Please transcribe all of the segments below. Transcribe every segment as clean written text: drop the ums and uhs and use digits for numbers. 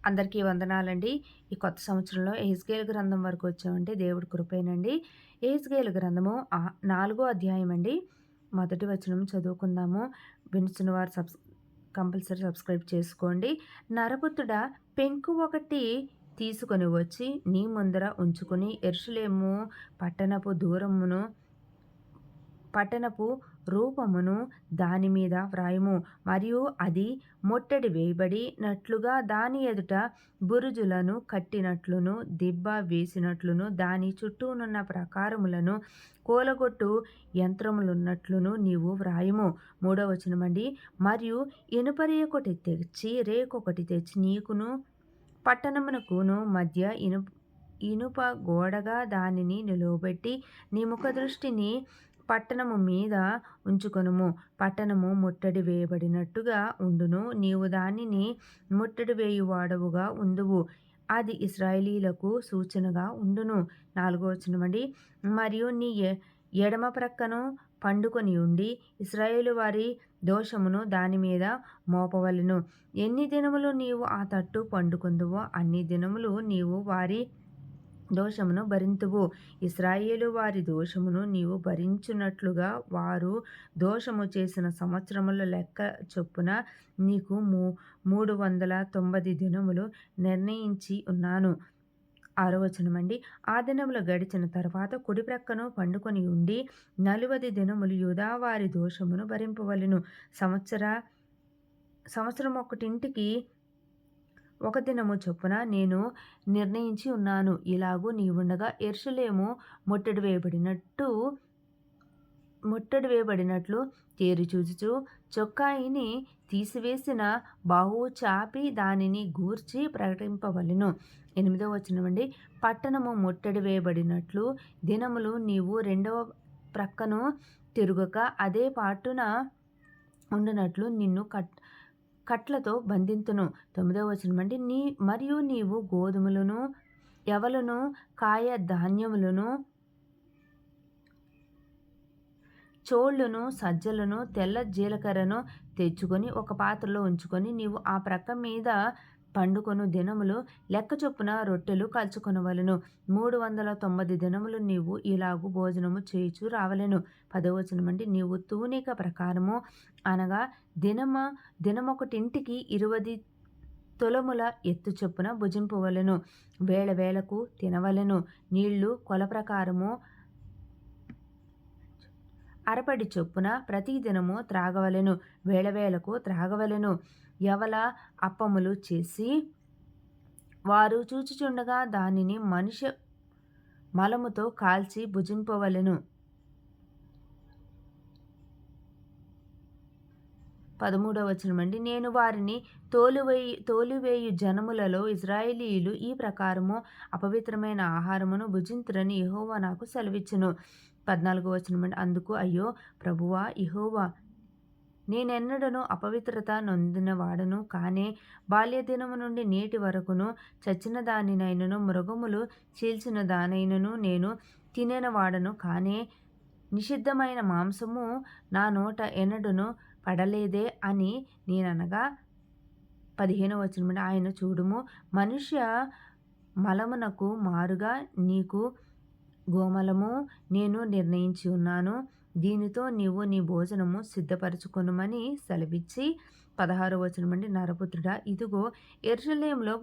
అందరికీ వందనాలండి. ఈ కొత్త సంవత్సరంలో యెహెజ్కేలు గ్రంథం వరకు వచ్చామండి. దేవుడి కృపేనండి. యెహెజ్కేలు గ్రంథము 4 అధ్యాయం అండి. మొదటి వచనం చదువుకుందాము. వినుచున్న వారు కంపల్సరీ సబ్స్క్రైబ్ చేసుకోండి. నరపుత్రుడా, పెంకు ఒకటి తీసుకొని వచ్చి నీ ముందర ఉంచుకొని యెరూషలేము పట్టణపు రూపమును దాని మీద వ్రాయుము. మరియు అది ముట్టడి వేయబడినట్లుగా దాని ఎదుట బురుజులను కట్టినట్లును దిబ్బ వేసినట్లును దాని చుట్టూనున్న ప్రాకారములను కూలగొట్టు యంత్రములున్నట్లును నీవు వ్రాయుము. 3వ వచనమండి. మరియు ఇనుప రేకొకటి తెచ్చి నీకును పట్టణమునకును మధ్య ఇనుప గోడగా దానిని నిలువబెట్టి నీ ముఖ దృష్టిని పట్టణము మీద ఉంచుకొనుము. పట్టణము ముట్టడి వేయబడినట్టుగా ఉండును. నీవు దానిని ముట్టడి వేయువాడవుగా ఉందువు. అది ఇశ్రాయేలీయులకు సూచనగా ఉండును. 4వ వచనమండి. మరియు నీ ఎడమ ప్రక్కను పండుకొని ఉండి ఇశ్రాయేలు వారి దోషమును దాని మీద మోపవలెను. ఎన్ని దినములు నీవు ఆ తట్టు పండుకొందువో అన్ని దినములు నీవు వారి దోషమును భరింతువు. ఇశ్రాయేలు వారి దోషమును నీవు భరించున్నట్లుగా వారు దోషము చేసిన సంవత్సరముల లెక్క చొప్పున నీకు 390 దినములు నిర్ణయించి ఉన్నాను. 6వ వచనమండి. ఆ దినములు గడిచిన తర్వాత కుడి ప్రక్కను పండుకొని ఉండి 40 దినములు యూదా వారి దోషమును భరింపవలెను. సంవత్సరం ఒకటింటికి ఒక దినము చొప్పున నేను నిర్ణయించి ఉన్నాను. ఇలాగూ నీవుండగా యెరూషలేము ముట్టడి వేయబడినట్లు తేరి చూచుచు చొక్కాయిని తీసివేసిన బాహువు చాపి దానిని గూర్చి ప్రకటింపవలెను. 8వ వచనమండి. పట్టణము ముట్టడి వేయబడినట్లు దినములు నీవు రెండవ ప్రక్కను తిరుగక అదే పాటున ఉండునట్లు నిన్ను కట్లతో బంధింతును. 9వ వచనమండి. మరియు నీవు గోధుమలను యవలును కాయ ధాన్యములను చోళును సజ్జలను తెల్ల జీలకర్రను తెచ్చుకొని ఒక పాత్రలో ఉంచుకొని నీవు ఆ ప్రక్క మీద పండుకొను దినములు లెక్క చొప్పున రొట్టెలు కలుచుకొనవలెను. 390 దినములు నీవు ఇలాగు భోజనము చేయుచు రావలెను. 10వ వచనమండి. నీవు తూనిక ప్రకారము అనగా దినమొకటింటికి 20 తులముల ఎత్తు చొప్పున భుజింపవలెను. వేళ వేళకు తినవలెను. నీళ్లు కొల ప్రకారము అరపడి చొప్పున ప్రతి దినము త్రాగవలెను. వేళవేళకు త్రాగవలెను. యవల అప్పములు చేసి వారు చూచుచుండగా దానిని మనుష్య మలముతో కాల్చి భుజింపవలెను. 13వ వచనమండి. నేను వారిని తోలివేయు జనములలో ఇశ్రాయేలీయులు ఈ ప్రకారము అపవిత్రమైన ఆహారమును భుజింతురని యెహోవా నాకు సెలవిచ్చెను. 14వ వచనమండి. అందుకు అయ్యో ప్రభువా యెహోవా, నేనెన్నడను అపవిత్రత నొందినవాడను కానే, బాల్యదినము నుండి నేటి వరకును చచ్చిన దానినైనను మృగములు చీల్చిన దానైనను నేను తినినవాడను కానే, నిషిద్ధమైన మాంసము నా నోట ఎన్నడను పడలేదే అని నేననగా. 15వ వచనమండి. ఆయన చూడుము, మనుష్య మలమునకు మారుగా నీకు గోమలము నేను నిర్ణయించి ఉన్నాను. దీనితో నీవు నీ భోజనము సిద్ధపరచుకొనుమని సెలవిచ్చి 16వ వచనమండి. నరపుత్రుడా, ఇదిగో యెరూషలేములో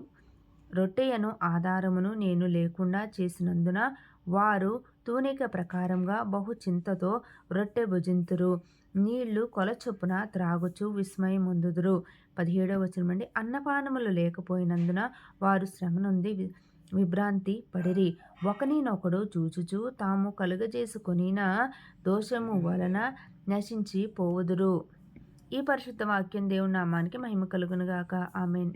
రొట్టెయను ఆధారమును నేను లేకుండా చేసినందున వారు తూనిక ప్రకారంగా బహు చింతతో రొట్టె భుజింతురు. నీళ్లు కొల చొప్పున త్రాగుచు విస్మయమొందుదురు. 17వ వచనమండి. అన్నపానములు లేకపోయినందున వారు శ్రమ నొంది విభ్రాంతి పడిరి. ఒకనినొకడు చూచుచు తాము కలుగజేసుకొనిన దోషము వలన నశించి పోవుదురు. ఈ పరిశుద్ధ వాక్యం దేవుని నామానికి మహిమ కలుగునుగాక. ఆమేన్.